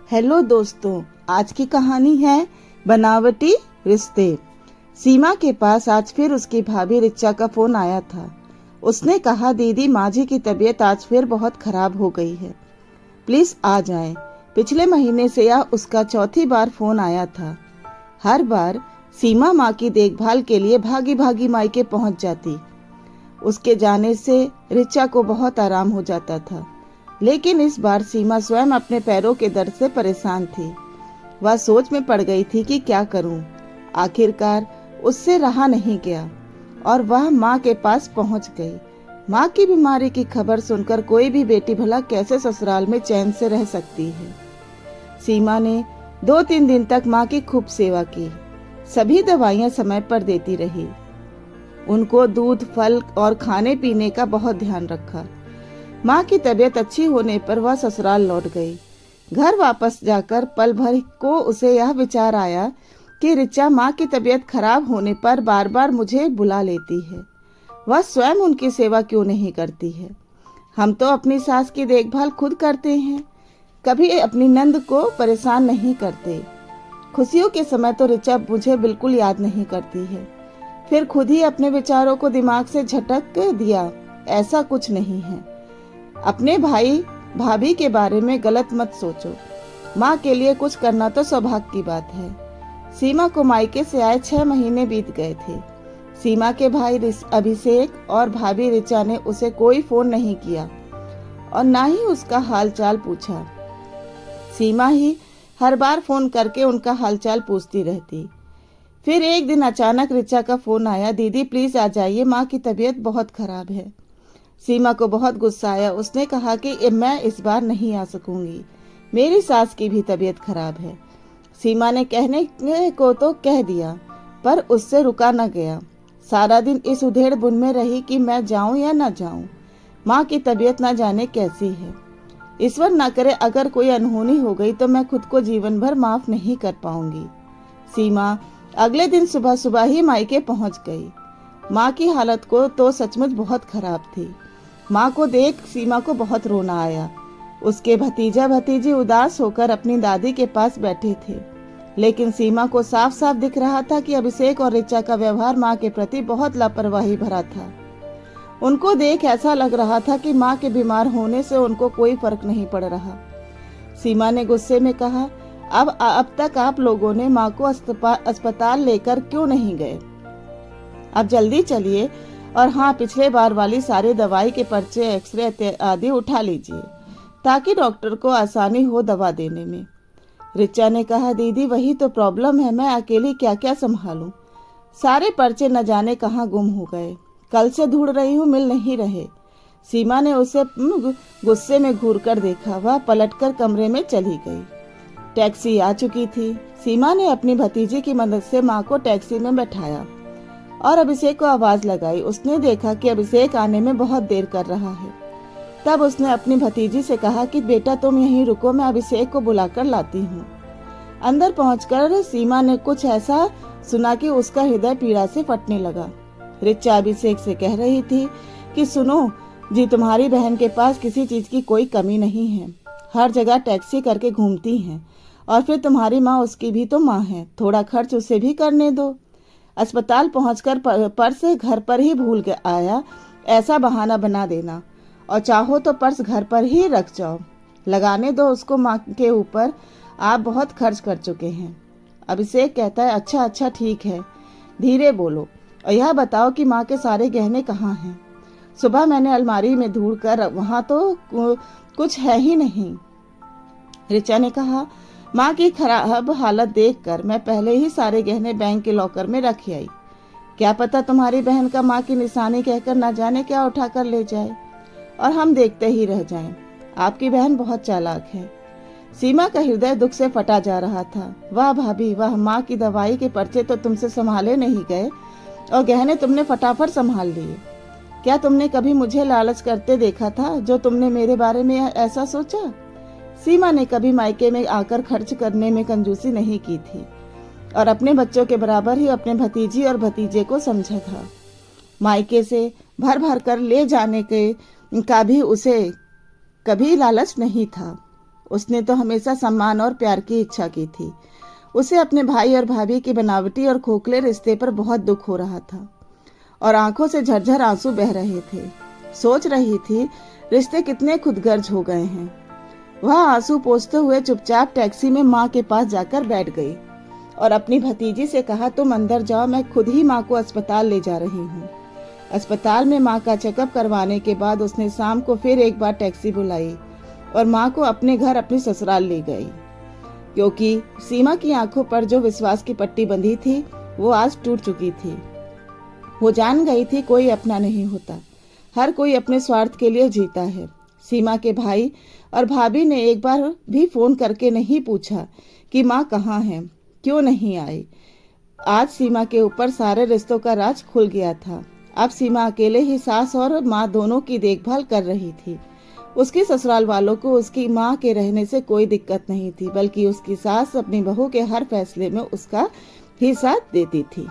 Hello दोस्तों, आज की कहानी है बनावटी रिश्ते। सीमा के पास आज फिर उसकी भाभी रिचा का फोन आया था। उसने कहा, दीदी माझी की तबीयत आज फिर बहुत खराब हो गई है, प्लीज आ जाएं। पिछले महीने से यह उसका चौथी बार फोन आया था। हर बार सीमा माँ की देखभाल के लिए भागी भागी मायके पहुंच जाती। उसके जाने से रिचा को बहुत आराम हो जाता था, लेकिन इस बार सीमा स्वयं अपने पैरों के दर्द से परेशान थी। वह सोच में पड़ गई थी कि क्या करूं। आखिरकार उससे रहा नहीं गया और वह माँ के पास पहुंच गई। माँ की बीमारी की खबर सुनकर कोई भी बेटी भला कैसे ससुराल में चैन से रह सकती है। सीमा ने 2-3 दिन तक माँ की खूब सेवा की, सभी दवाइयाँ समय पर देती रही, उनको दूध, फल और खाने पीने का बहुत ध्यान रखा। माँ की तबीयत अच्छी होने पर वह ससुराल लौट गई। घर वापस जाकर पल भर को उसे यह विचार आया कि रिचा माँ की तबीयत खराब होने पर बार बार मुझे बुला लेती है, वह स्वयं उनकी सेवा क्यों नहीं करती है। हम तो अपनी सास की देखभाल खुद करते हैं, कभी अपनी नंद को परेशान नहीं करते। खुशियों के समय तो रिचा मुझे बिल्कुल याद नहीं करती है, फिर खुद ही अपने विचारों को दिमाग से झटक दिया। ऐसा कुछ नहीं है। अपने भाई भाभी के बारे में गलत मत सोचो। माँ के लिए कुछ करना तो सौभाग्य की बात है। सीमा को मायके से आए 6 महीने बीत गए थे। सीमा के भाई अभिषेक और भाभी रिचा ने उसे कोई फोन नहीं किया और ना ही उसका हालचाल पूछा। सीमा ही हर बार फोन करके उनका हालचाल पूछती रहती। फिर एक दिन अचानक रिचा का फोन आया, दीदी प्लीज आ जाइए, माँ की तबीयत बहुत खराब है। सीमा को बहुत गुस्सा आया। उसने कहा कि मैं इस बार नहीं आ सकूंगी, मेरी सास की भी तबीयत खराब है। सीमा ने कहने को तो कह दिया, पर उससे रुका न गया। सारा दिन इस उधेड़ बुन में रही कि मैं जाऊं या न जाऊं। माँ की तबीयत न जाने कैसी है। ईश्वर न करे अगर कोई अनहोनी हो गई तो मैं खुद को जीवन भर माफ नहीं कर पाऊंगी। सीमा अगले दिन सुबह सुबह ही मायके पहुंच गई। माँ की हालत को तो सचमुच बहुत खराब थी। माँ को देख सीमा को बहुत रोना आया। उसके भतीजा भतीजी उदास होकर अपनी दादी के पास बैठे थे, लेकिन सीमा को साफ साफ दिख रहा था कि अभिषेक और रिचा का व्यवहार माँ के प्रति बहुत लापरवाही भरा था। उनको देख ऐसा लग रहा था कि माँ के बीमार होने से उनको कोई फर्क नहीं पड़ रहा। सीमा ने गुस्से में कहा, अब तक आप लोगों ने माँ को अस्पताल लेकर क्यों नहीं गए? अब जल्दी चलिए और हाँ, पिछले बार वाली सारी दवाई के पर्चे, एक्सरे आदि उठा लीजिए ताकि डॉक्टर को आसानी हो दवा देने में। रिचा ने कहा, दीदी वही तो प्रॉब्लम है, मैं अकेली क्या क्या संभालूं। सारे पर्चे न जाने कहाँ गुम हो गए, कल से ढूंढ रही हूँ, मिल नहीं रहे। सीमा ने उसे गुस्से में घूर कर देखा। वह पलटकर कमरे में चली गई। टैक्सी आ चुकी थी। सीमा ने अपनी भतीजी की मदद से माँ को टैक्सी में बैठाया और अभिषेक को आवाज लगाई। उसने देखा कि अभिषेक आने में बहुत देर कर रहा है। तब उसने अपनी भतीजी से कहा कि बेटा तुम यहीं रुको, मैं अभिषेक को बुलाकर लाती हूँ। अंदर पहुंचकर सीमा ने कुछ ऐसा सुना कि उसका हृदय पीड़ा से फटने लगा। रिचा अभिषेक से कह रही थी कि सुनो जी, तुम्हारी बहन के पास किसी चीज की कोई कमी नहीं है, हर जगह टैक्सी करके घूमती हैं, और फिर तुम्हारी माँ उसकी भी तो माँ है, थोड़ा खर्च उसे भी करने दो। अस्पताल पहुंचकर पर्स घर पर ही भूल आया ऐसा बहाना बना देना, और चाहो तो पर्स घर पर ही रख जाओ, लगाने दो उसको माँ के ऊपर, आप बहुत खर्च कर चुके हैं। अभिषेक कहता है, अच्छा ठीक है, धीरे बोलो और यह बताओ कि माँ के सारे गहने कहाँ हैं? सुबह मैंने अलमारी में ढूंढ कर, वहां तो कुछ है ही नहीं। रिचा ने कहा, माँ की खराब हालत देखकर मैं पहले ही सारे गहने बैंक के लॉकर में रख आई। क्या पता तुम्हारी बहन का माँ की निशानी कहकर न जाने क्या उठा कर ले जाए और हम देखते ही रह जाएं। आपकी बहन बहुत चालाक है। सीमा का हृदय दुख से फटा जा रहा था। वाह भाभी वाह, माँ की दवाई के पर्चे तो तुमसे संभाले नहीं गए और गहने तुमने फटाफट संभाल लिए। क्या तुमने कभी मुझे लालच करते देखा था जो तुमने मेरे बारे में ऐसा सोचा? सीमा ने कभी मायके में आकर खर्च करने में कंजूसी नहीं की थी और अपने बच्चों के बराबर ही अपने भतीजी और भतीजे को समझा था। मायके से भर भर कर ले जाने के का भी उसे कभी लालच नहीं था। उसने तो हमेशा सम्मान और प्यार की इच्छा की थी। उसे अपने भाई और भाभी के बनावटी और खोखले रिश्ते पर बहुत दुख हो रहा था और आंखों से झरझर आंसू बह रहे थे। सोच रही थी रिश्ते कितने खुदगर्ज हो गए हैं। वह आंसू पोंछते हुए चुपचाप टैक्सी में माँ के पास जाकर बैठ गई और अपनी भतीजी से कहा, तुम अंदर जाओ, मैं खुद ही माँ को अस्पताल ले जा रही हूँ। अस्पताल में माँ का चेकअप करवाने के बाद उसने शाम को फिर एक बार टैक्सी बुलाई और माँ को अपने घर अपनी ससुराल ले गई, क्योंकि सीमा की आंखों पर जो विश्वास की पट्टी बंधी थी वो आज टूट चुकी थी। वो जान गई थी कोई अपना नहीं होता, हर कोई अपने स्वार्थ के लिए जीता है। सीमा के भाई और भाभी ने एक बार भी फोन करके नहीं पूछा कि माँ कहाँ है, क्यों नहीं आई। आज सीमा के ऊपर सारे रिश्तों का राज खुल गया था। अब सीमा अकेले ही सास और माँ दोनों की देखभाल कर रही थी। उसके ससुराल वालों को उसकी माँ के रहने से कोई दिक्कत नहीं थी, बल्कि उसकी सास अपनी बहू के हर फैसले में उसका ही साथ देती थी।